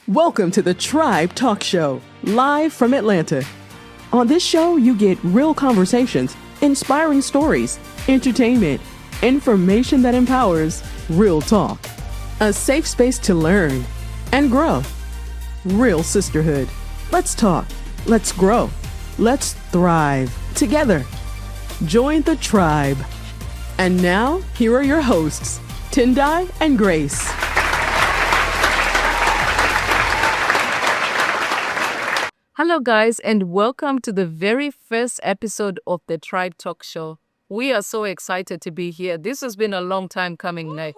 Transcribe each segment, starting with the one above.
Welcome to the Tribe Talk Show, live from Atlanta. On this show, you get real conversations, inspiring stories, entertainment, information that empowers, real talk. A safe space to learn and grow. Real sisterhood. Let's talk. Let's grow. Let's thrive together. Join the tribe. And now, here are your hosts, Tendai and Grace. Hello, guys, and welcome to the very first episode of the Tribe Talk Show. We are so excited to be here. This has been a long time coming now. And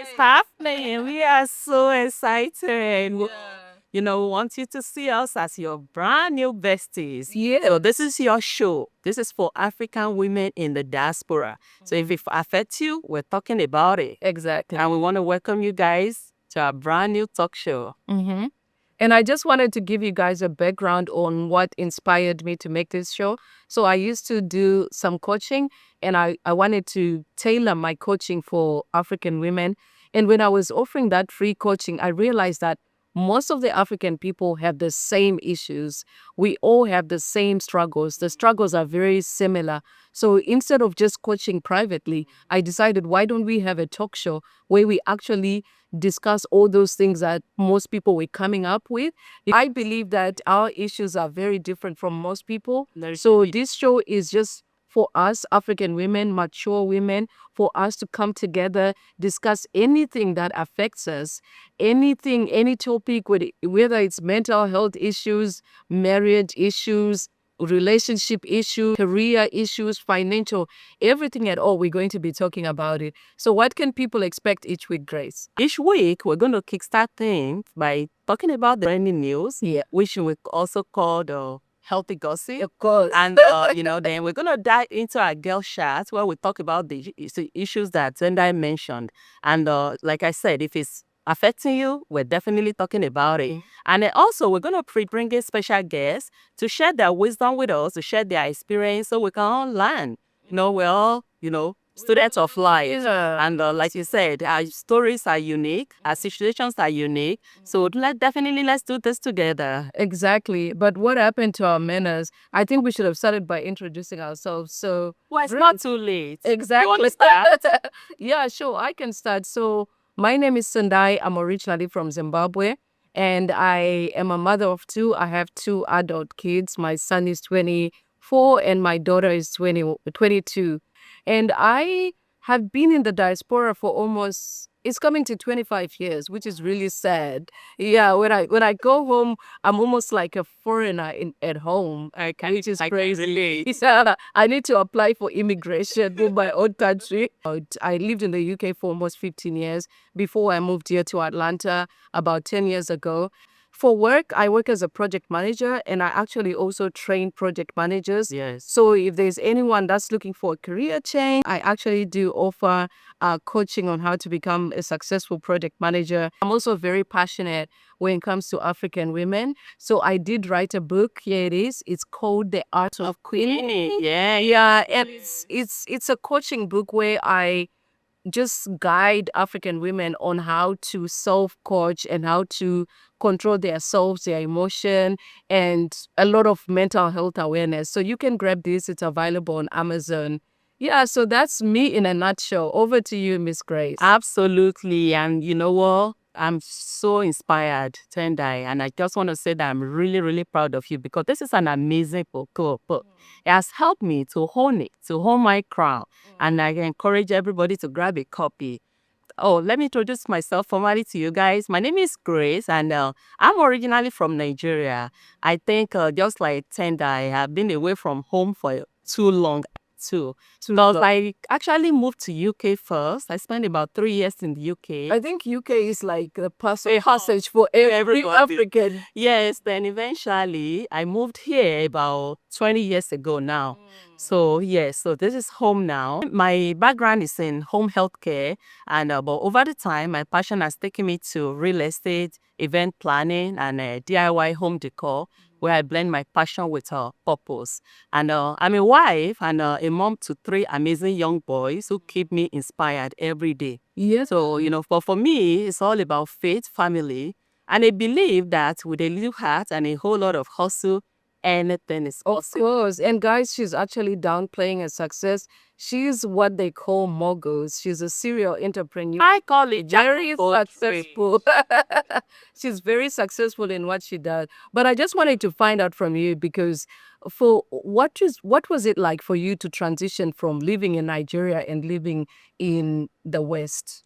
it's happening. We are so excited. We want you to see us as your brand new besties. Yeah. So this is your show. This is for African women in the diaspora. So if it affects you, we're talking about it. Exactly. And we want to welcome you guys to our brand new talk show. Mm-hmm. And I just wanted to give you guys a background on what inspired me to make this show. So I used to do some coaching, and I wanted to tailor my coaching for African women. And when I was offering that free coaching, I realized that most of the African people have the same issues. We all have the same struggles. The struggles are very similar. So instead of just coaching privately, I decided, why don't we have a talk show where we actually discuss all those things that most people were coming up with? I believe that our issues are very different from most people. So this show is just for us African women, mature women, for us to come together, discuss anything that affects us, anything, any topic, whether it's mental health issues, marriage issues, relationship issues, career issues, financial, everything at all, we're going to be talking about it. So what can people expect each week, Grace? Each week, we're going to kickstart things by talking about the trending news, which we also call the healthy gossip. Of course. And, then we're going to dive into our girl chat where we talk about the issues that Tendai mentioned. And like I said, if it's affecting you, we're definitely talking about it. And then also, we're going to bring in special guests to share their wisdom with us, to share their experience so we can all learn. We're all, students of life. And like you said, our stories are unique, our situations are unique. So let's do this together. Exactly. But what happened to our manners? I think we should have started by introducing ourselves. So It's not too late. Exactly. You want to start? Yeah, sure. I can start. So my name is Tendai. I'm originally from Zimbabwe, and I am a mother of two. I have two adult kids. My son is 24 and my daughter is 22. And I have been in the diaspora for it's coming to 25 years, which is really sad. Yeah, when I go home, I'm almost like a foreigner at home, which is crazy. Yeah, I need to apply for immigration in my own country. I lived in the UK for almost 15 years before I moved here to Atlanta about 10 years ago. For work, I work as a project manager, and I actually also train project managers. Yes. So if there's anyone that's looking for a career change, I actually do offer coaching on how to become a successful project manager. I'm also very passionate when it comes to African women. So I did write a book. Here it is. It's called The Art of Queening. Yeah. And it's a coaching book where I just guide African women on how to self-coach and how to control their selves, their emotion, and a lot of mental health awareness. So you can grab this. It's available on Amazon. Yeah, so that's me in a nutshell. Over to you, Miss Grace. Absolutely. And you know what? I'm so inspired, Tendai. And I just want to say that I'm really, really proud of you because this is an amazing book. It has helped me to hone my crown. And I encourage everybody to grab a copy. Oh, let me introduce myself formally to you guys. My name is Grace, and I'm originally from Nigeria. I think just like Tendai, I've been away from home for too long. Because I actually moved to UK first. I spent about 3 years in the UK. I think UK is like the passage for every African. Yes, then eventually I moved here about 20 years ago now. So this is home now. My background is in home healthcare, and but over the time, my passion has taken me to real estate, event planning, and DIY home decor, where I blend my passion with purpose. And I'm a wife and a mom to 3 amazing young boys who keep me inspired every day. Yes. So, but for me, it's all about faith, family, And I believe that with a little heart and a whole lot of hustle, anything is Of possible. course. And guys, she's actually downplaying her success. She's what they call moguls. She's a serial entrepreneur. I call it Very jack of all successful. She's very successful in what she does. But I just wanted to find out from you, because for what was it like for you to transition from living in Nigeria and living in the West?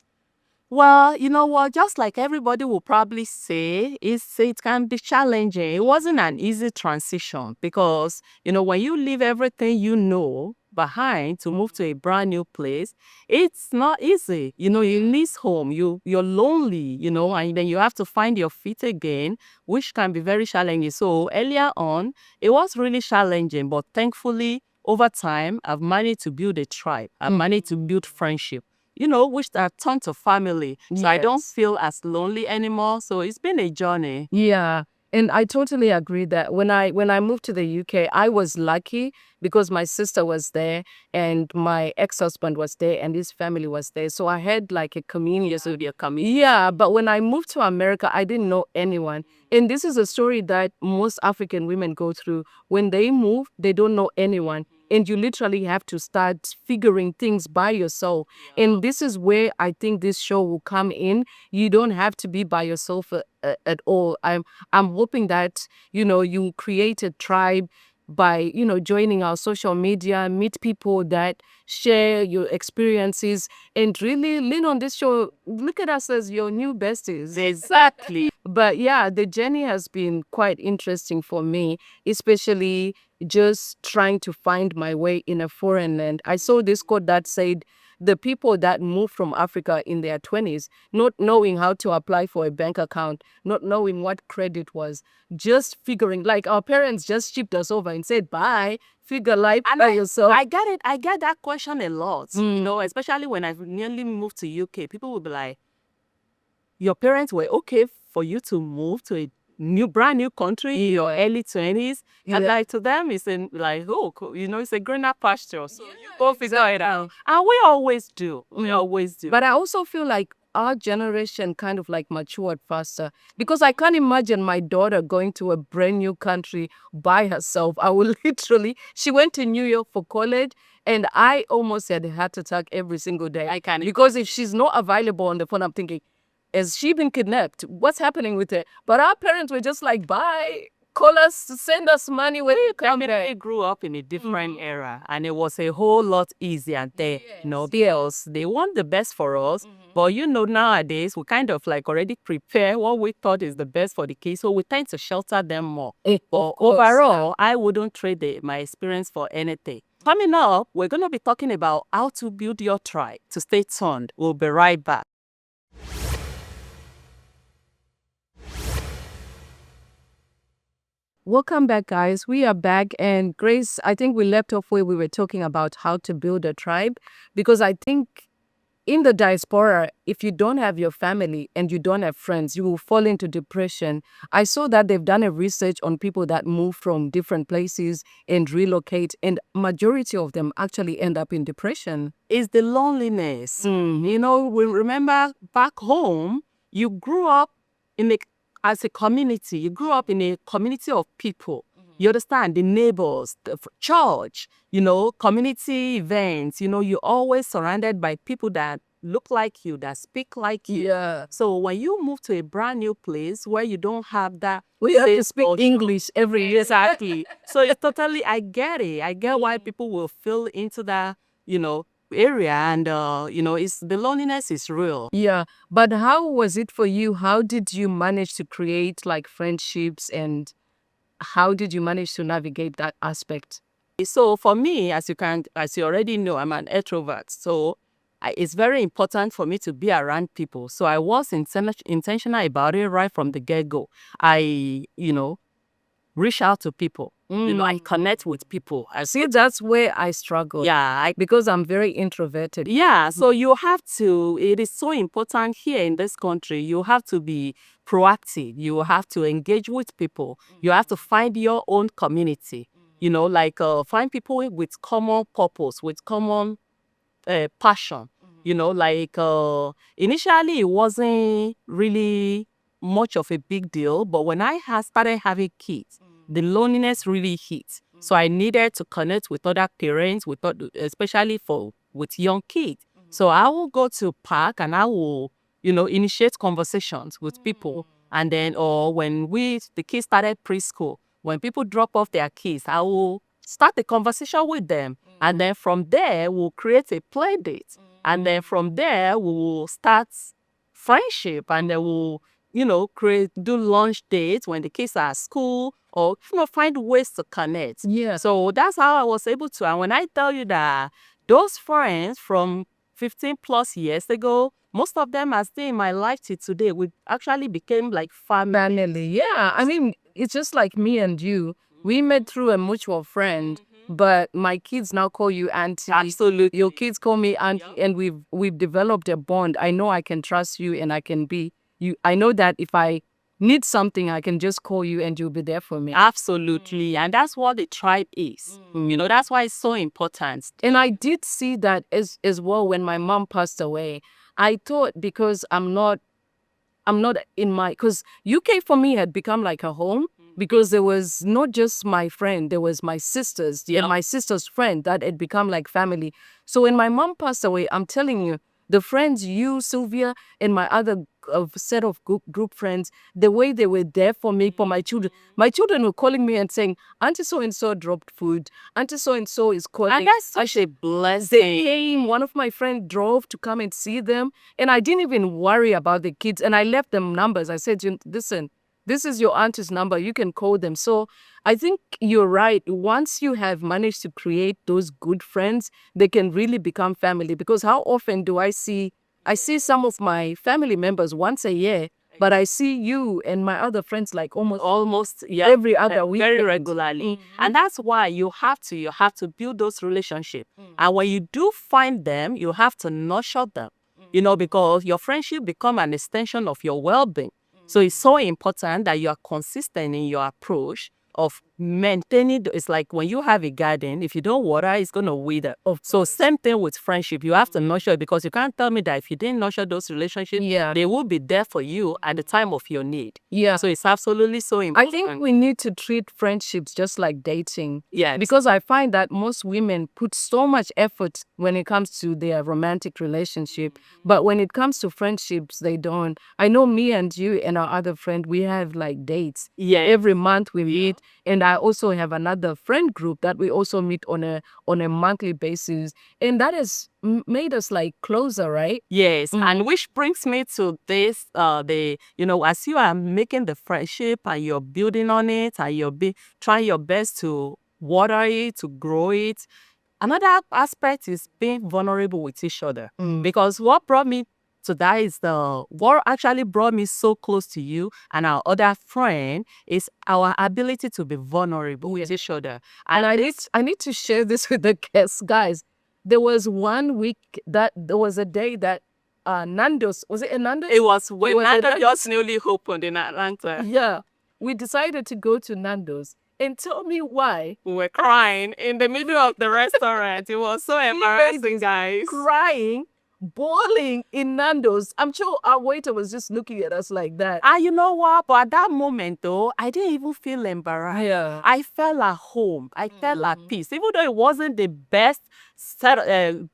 Well, you know what? Just like everybody will probably say, it can be challenging. It wasn't an easy transition because, when you leave everything you know behind to move to a brand new place, it's not easy. You miss home, you're lonely, and then you have to find your feet again, which can be very challenging. So earlier on, it was really challenging, but thankfully, over time, I've managed to build a tribe. I've managed to build friendship, which are turned to family. So I don't Yes. feel as lonely anymore. So it's been a journey. Yeah. And I totally agree that when I moved to the UK, I was lucky because my sister was there and my ex-husband was there and his family was there. So I had like a community. So yeah, but when I moved to America, I didn't know anyone. And this is a story that most African women go through. When they move, they don't know anyone. And you literally have to start figuring things by yourself. And this is where I think this show will come in. You don't have to be by yourself at all. I'm hoping that, you create a tribe by, joining our social media, meet people that share your experiences and really lean on this show. Look at us as your new besties. Exactly. But yeah, the journey has been quite interesting for me, especially just trying to find my way in a foreign land. I saw this quote that said, the people that move from Africa in their 20s, not knowing how to apply for a bank account, not knowing what credit was, just figuring, like our parents just shipped us over and said, bye, figure life by yourself. I get it. I get that question a lot, especially when I nearly moved to UK. People will be like, your parents were okay for you to move to a brand new country in your early 20s. And like to them, it's it's a greener pasture. So you go figure it out. And we always do. We always do. But I also feel like our generation kind of like matured faster, because I can't imagine my daughter going to a brand new country by herself. I will she went to New York for college and I almost had a heart attack every single day. I can. Because if she's not available on the phone, I'm thinking, has she been kidnapped? What's happening with her? But our parents were just like, bye, call us, send us money when you come I back. grew up in a different era, and it was a whole lot easier there. They want the best for us, but nowadays we kind of like already prepare what we thought is the best for the kids, so we tend to shelter them more. But overall, I wouldn't trade my experience for anything. Coming up, we're going to be talking about how to build your tribe. To stay tuned, we'll be right back. Welcome back, guys. We are back. And Grace, I think we left off where we were talking about how to build a tribe, because I think in the diaspora, if you don't have your family and you don't have friends, you will fall into depression. I saw that they've done a research on people that move from different places and relocate, and majority of them actually end up in depression. It's the loneliness. We remember back home, you grew up as a community. You grew up in a community of people. You understand? The neighbors, the church, community events. You're always surrounded by people that look like you, that speak like you. Yeah. So when you move to a brand new place where you don't have that, We have to speak English every year. Exactly. So it's totally, I get it. I get why people will feel into that, area, and it's the loneliness is real. Yeah, but how was it for you? How did you manage to create like friendships, and how did you manage to navigate that aspect? So for me, as you already know, I'm an introvert. So it's very important for me to be around people. So I was intentional about it right from the get-go. I reach out to people. I connect with people. See, that's where I struggle. Yeah. Because I'm very introverted. Yeah. So you have to, it is so important here in this country, you have to be proactive. You have to engage with people. You have to find your own community. Find people with common purpose, with common passion. Initially it wasn't really much of a big deal. But when I started having kids, the loneliness really hit. So I needed to connect with other parents, especially with young kids. So I will go to park and I will, initiate conversations with people. And then, or when the kids started preschool, when people drop off their kids, I will start a conversation with them. And then from there, we'll create a play date. And then from there, we will start friendship. And then we'll, do lunch dates when the kids are at school, or, find ways to connect. Yeah. So that's how I was able to. And when I tell you that those friends from 15 plus years ago, most of them are still in my life till today. We actually became like family. Yeah. I mean, it's just like me and you. We met through a mutual friend, but my kids now call you auntie. Absolutely. Your kids call me auntie, and we've developed a bond. I know I can trust you, and I can be you. I know that if I need something, I can just call you and you'll be there for me. Absolutely. And that's what the tribe is. That's why it's so important. And I did see that as well when my mom passed away. I thought because I'm not in my, because UK for me had become like a home, because there was not just my friend, there was my sisters, and my sister's friend that had become like family. So when my mom passed away, I'm telling you, the friends, you, Sylvia, and my other set of group friends, the way they were there for me, for my children. My children were calling me and saying, Auntie so-and-so dropped food. Auntie so-and-so is calling. And that's such a blessing. They came, one of my friends drove to come and see them. And I didn't even worry about the kids. And I left them numbers. I said, listen, this is your auntie's number. You can call them. So I think you're right. Once you have managed to create those good friends, they can really become family. Because how often do I see some of my family members once a year, but I see you and my other friends like almost every other week, very regularly. And that's why you have to build those relationships. And when you do find them, you have to nurture them, because your friendship become an extension of your well-being. So it's so important that you are consistent in your approach of maintaining. It's like when you have a garden, if you don't water, it's going to wither. So same thing with friendship. You have to nurture it, because you can't tell me that if you didn't nurture those relationships, they will be there for you at the time of your need. Yeah. So it's absolutely so important. I think we need to treat friendships just like dating. Yeah. Because I find that most women put so much effort when it comes to their romantic relationship. But when it comes to friendships, they don't. I know me and you and our other friend, we have like dates. Yeah. Every month we meet. And I also have another friend group that we also meet on a monthly basis. And that has made us like closer, right? Yes. And which brings me to this, as you are making the friendship and you're building on it and you're trying your best to water it, to grow it, another aspect is being vulnerable with each other. Because what brought me to that is what actually brought me so close to you and our other friend is our ability to be vulnerable with each other. And I need to share this with the guests, guys. There was one week that there was a day that Nando's, was it a Nando's? It was when Nando's just newly opened in Atlanta. Yeah. We decided to go to Nando's. And tell me why. We were crying in the middle of the restaurant. It was so embarrassing, guys. Crying, bawling in Nando's. I'm sure our waiter was just looking at us like that. And you know what? But at that moment, though, I didn't even feel embarrassed. Yeah. I felt at home. I felt at peace. Even though it wasn't the best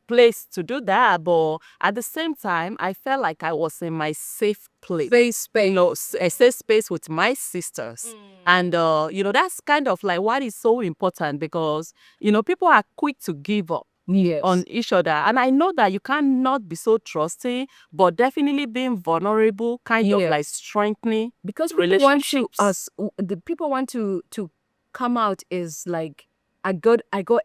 place to do that, but at the same time, I felt like I was in my safe place. Safe space. A safe space with my sisters. And, that's kind of like what is so important, because, people are quick to give up. Yes. On each other. And I know that you cannot be so trusting, but definitely being vulnerable kind of like strengthening, because relationships. People want to come out is like, I got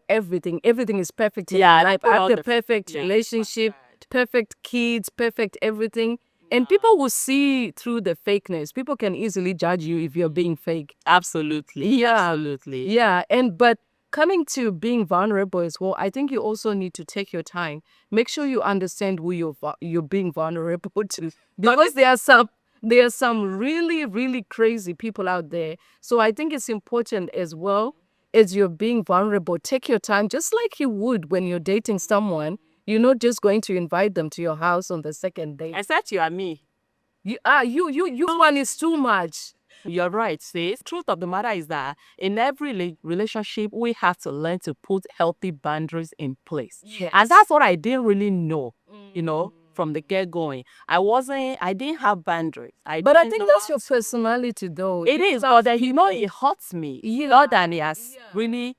everything. Everything is perfect. Yeah, I have the perfect relationship, perfect kids, perfect everything. And people will see through the fakeness. People can easily judge you if you're being fake. Absolutely. Yeah. Absolutely. Yeah. But coming to being vulnerable as well, I think you also need to take your time. Make sure you understand who you're being vulnerable to, because there are some really, really crazy people out there. So I think it's important as well, as you're being vulnerable, take your time, just like you would when you're dating someone. You're not just going to invite them to your house on the second date. Except you are me. You one is too much. You're right, sis. Truth of the matter is that in every relationship, we have to learn to put healthy boundaries in place. Yes. And that's what I didn't really know, from the get going. I didn't have boundaries. But I think that's your personality, though. It is, but then, it hurts me. More than it has really,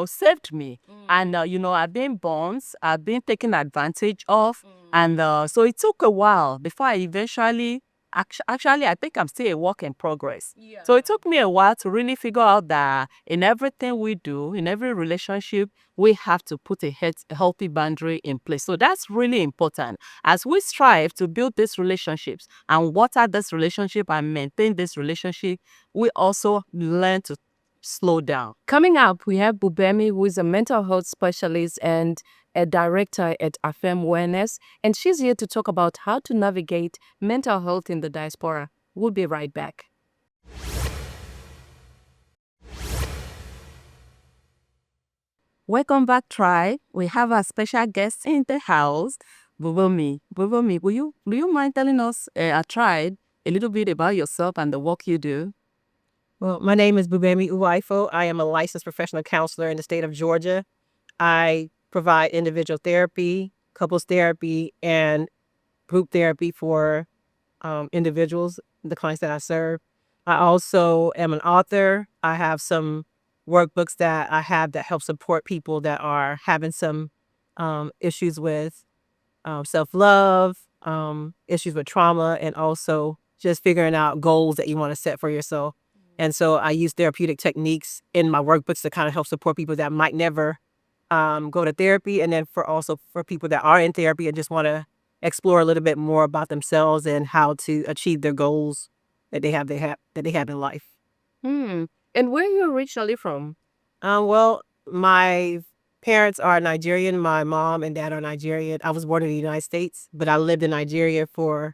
saved me. And, I've been burned, I've been taken advantage of. And so it took a while before I eventually, actually, I think I'm still a work in progress. So it took me a while to really figure out that in everything we do, in every relationship, we have to put a healthy boundary in place. So that's really important as we strive to build these relationships and water this relationship and maintain this relationship. We also learn to slow down. Coming up, we have Bubemi, who is a mental health specialist and a director at Affirm Wellness, and she's here to talk about how to navigate mental health in the diaspora. We'll be right back. Welcome back, tribe. We have our special guest in the house, Bubemi. Bubemi, will you mind telling us, our tribe, a little bit about yourself and the work you do? Well, my name is Bubemi Uwaifo. I am a licensed professional counselor in the state of Georgia. I provide individual therapy, couples therapy, and group therapy for individuals, the clients that I serve. I also am an author. I have some workbooks that I have that help support people that are having some issues with self-love, issues with trauma, and also just figuring out goals that you want to set for yourself. And so I use therapeutic techniques in my workbooks to kind of help support people that might never go to therapy, and then for people that are in therapy and just want to explore a little bit more about themselves and how to achieve their goals that they have in life. And where are you originally from? Well, my parents are Nigerian. My mom and dad are Nigerian. I was born in the United States, but I lived in Nigeria from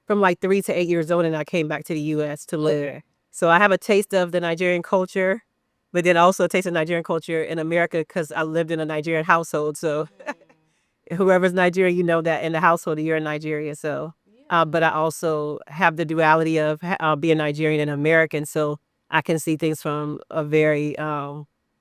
like 3 to 8 years old, and I came back to the U.S. to live. So I have a taste of the Nigerian culture, but then also a taste of Nigerian culture in America because I lived in a Nigerian household. So whoever's Nigerian, you know that in the household you're in Nigeria. So, but I also have the duality of being Nigerian and American. So I can see things from a very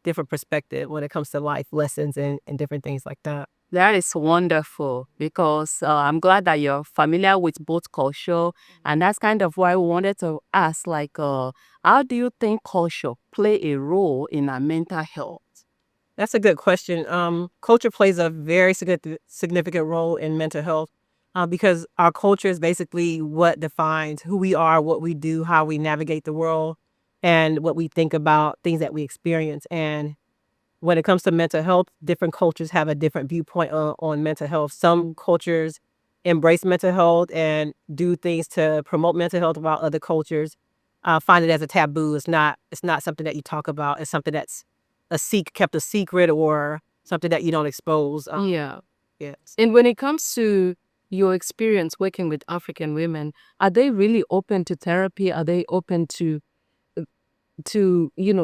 different perspective when it comes to life lessons and different things like that. That is wonderful because I'm glad that you're familiar with both culture, and that's kind of why we wanted to ask, like, how do you think culture play a role in our mental health? That's a good question. Culture plays a very significant role in mental health because our culture is basically what defines who we are, what we do, how we navigate the world, and what we think about things that we experience. And when it comes to mental health, different cultures have a different viewpoint on mental health. Some cultures embrace mental health and do things to promote mental health, while other cultures find it as a taboo. It's not something that you talk about. It's something that's kept a secret, or something that you don't expose. Yeah. Yes. And when it comes to your experience working with African women, are they really open to therapy? Are they open to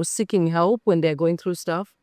seeking help when they're going through stuff?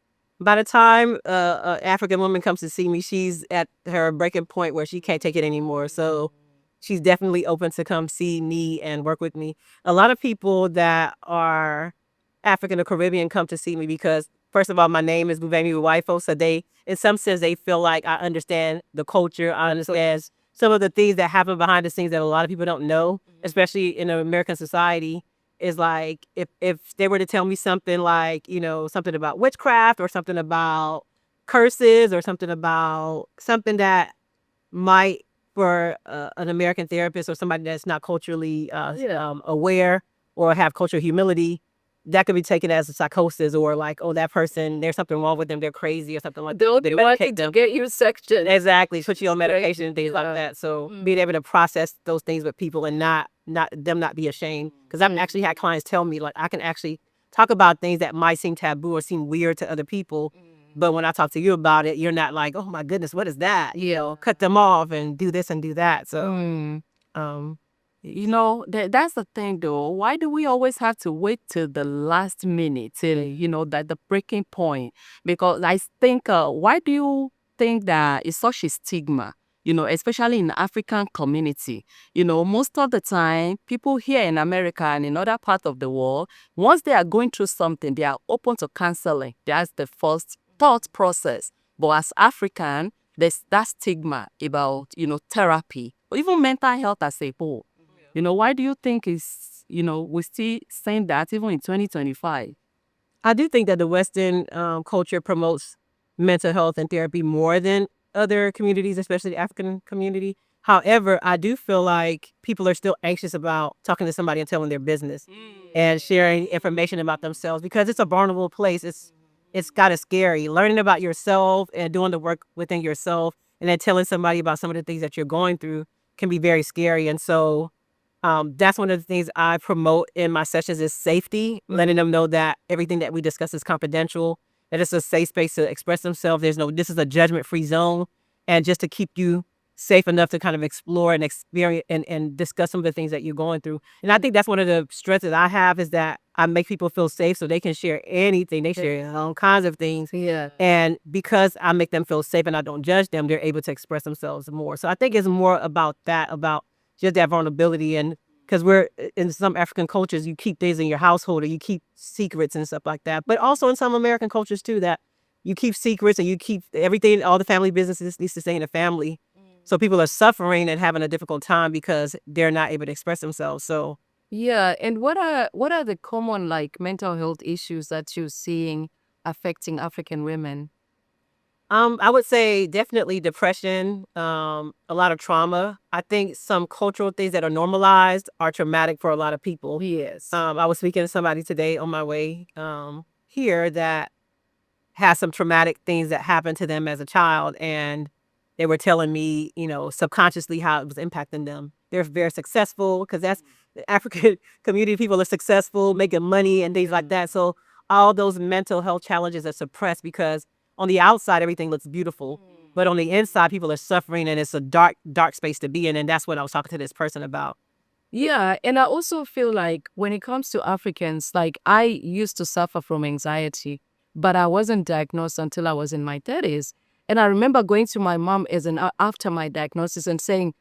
By the time an African woman comes to see me, she's at her breaking point where she can't take it anymore. So she's definitely open to come see me and work with me. A lot of people that are African or Caribbean come to see me because, first of all, my name is Bubemi Uwaifo. So they, in some sense, they feel like I understand the culture. I understand some of the things that happen behind the scenes that a lot of people don't know, especially in American society. Is like if they were to tell me something like, something about witchcraft or something about curses or something that might, for an American therapist or somebody that's not culturally aware or have cultural humility, that could be taken as a psychosis, or like, oh, that person, there's something wrong with them, they're crazy or something like that. They'll be wanting to get you sectioned. Exactly, put you on medication and things like that. So being able to process those things with people and not be ashamed, because I've actually had clients tell me, like, I can actually talk about things that might seem taboo or seem weird to other people, but when I talk to you about it, you're not like, oh my goodness, what is that? Cut them off and do this and do that. So that's the thing, though. Why do we always have to wait till the last minute, till that the breaking point? Because I think, why do you think that it's such a stigma especially in the African community. Most of the time, people here in America and in other parts of the world, once they are going through something, they are open to counseling. That's the first thought process. But as African, there's that stigma about, therapy or even mental health as a whole. Why do you think we're still saying that even in 2025? I do think that the Western culture promotes mental health and therapy more than other communities, especially the African community. However, I do feel like people are still anxious about talking to somebody and telling their business and sharing information about themselves because it's a vulnerable place. It's kind of scary. Learning about yourself and doing the work within yourself and then telling somebody about some of the things that you're going through can be very scary. And so that's one of the things I promote in my sessions is safety, letting them know that everything that we discuss is confidential, that it's a safe space to express themselves. This is a judgment-free zone, and just to keep you safe enough to kind of explore and experience and discuss some of the things that you're going through. And I think that's one of the strengths that I have is that I make people feel safe so they can share anything. They share all kinds of things. Yeah. And because I make them feel safe and I don't judge them, they're able to express themselves more. So I think it's more about that, about just that vulnerability. And because we're in some African cultures, you keep things in your household or you keep secrets and stuff like that. But also in some American cultures too, that you keep secrets and you keep everything, all the family businesses needs to stay in the family. So people are suffering and having a difficult time because they're not able to express themselves. So Yeah, and what are the common mental health issues that you're seeing affecting African women? I would say definitely depression, a lot of trauma. I think some cultural things that are normalized are traumatic for a lot of people. Yes. I was speaking to somebody today on my way here that has some traumatic things that happened to them as a child, and they were telling me, subconsciously how it was impacting them. They're very successful because that's the African community. People are successful, making money and things like that. So all those mental health challenges are suppressed because on the outside, everything looks beautiful. But on the inside, people are suffering and it's a dark, dark space to be in. And that's what I was talking to this person about. Yeah, and I also feel like when it comes to Africans, I used to suffer from anxiety, but I wasn't diagnosed until I was in my 30s. And I remember going to my mom after my diagnosis and saying,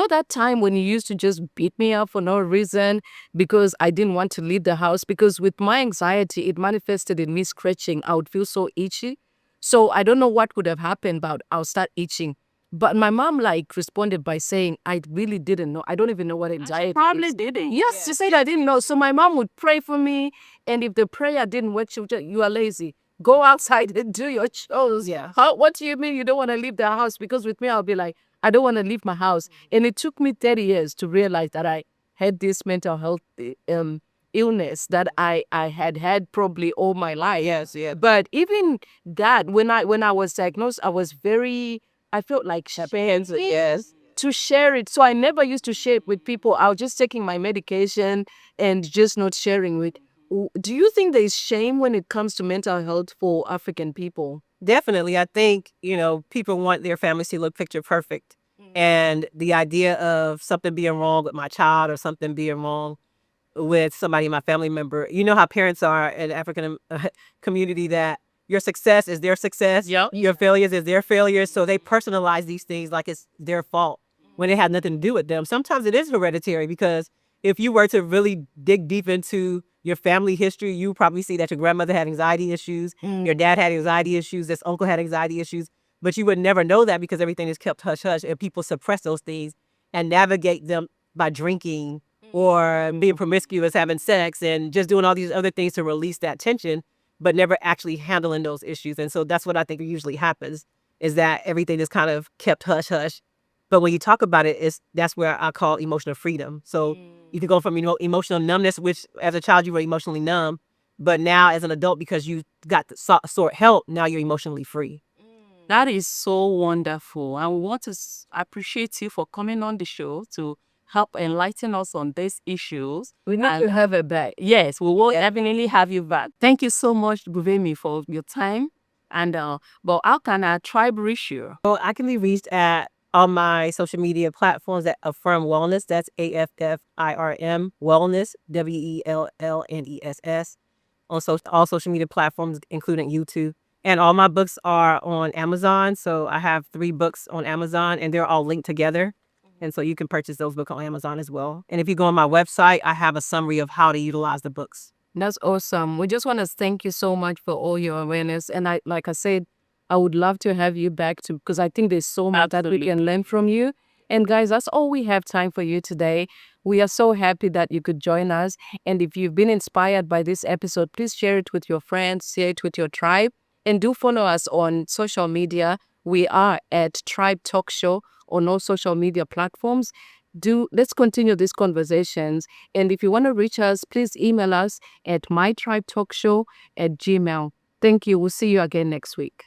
that time when you used to just beat me up for no reason because I didn't want to leave the house, because with my anxiety, it manifested in me scratching. I would feel so itchy. So I don't know what would have happened, but I'll start itching. But my mom responded by saying, I really didn't know. I don't even know what anxiety Probably is. didn't. Yes, she said I didn't know. So my mom would pray for me. And if the prayer didn't work, she would just, you are lazy. Go outside and do your chores. Yeah. What do you mean you don't want to leave the house? Because with me, I'll be like, I don't want to leave my house. And it took me 30 years to realize that I had this mental health illness that I had probably all my life. Yes, yeah. But even that, when I was diagnosed, I felt like Apprehensive, yes. to share it. So I never used to share it with people. I was just taking my medication and just not sharing with. Do you think there is shame when it comes to mental health for African people? Definitely. I think, people want their families to look picture perfect. And the idea of something being wrong with my child or something being wrong with somebody, my family member, you know how parents are in the African community that your success is their success. Yep. Your failures is their failures. So they personalize these things like it's their fault when it had nothing to do with them. Sometimes it is hereditary because if you were to really dig deep into your family history, you probably see that your grandmother had anxiety issues, your dad had anxiety issues, this uncle had anxiety issues, but you would never know that because everything is kept hush hush and people suppress those things and navigate them by drinking or being promiscuous, having sex, and just doing all these other things to release that tension, but never actually handling those issues. And so that's what I think usually happens, is that everything is kind of kept hush hush. But when you talk about it, that's where I call emotional freedom. So you can go from emotional numbness, which as a child you were emotionally numb, but now as an adult, because you got the sort help, now you're emotionally free. That is so wonderful. And we want to appreciate you for coming on the show to help enlighten us on these issues. We need to have it back. Yes, we will definitely have you back. Thank you so much, Buvemi, for your time. And but how can our tribe reach you? Well, I can be reached at on my social media platforms at Affirm Wellness. That's AFFIRM Wellness, WELLNESS. On all social media platforms, including YouTube. And all my books are on Amazon. So I have 3 books on Amazon, and they're all linked together. And so you can purchase those books on Amazon as well. And if you go on my website, I have a summary of how to utilize the books. That's awesome. We just want to thank you so much for all your awareness. And like I said, I would love to have you back too, because I think there's so much that we can learn from you. And guys, that's all we have time for you today. We are so happy that you could join us. And if you've been inspired by this episode, please share it with your friends, share it with your tribe, and do follow us on social media. We are at Tribe Talk Show on all social media platforms. Let's continue these conversations. And if you want to reach us, please email us at mytribetalkshow@gmail.com. Thank you. We'll see you again next week.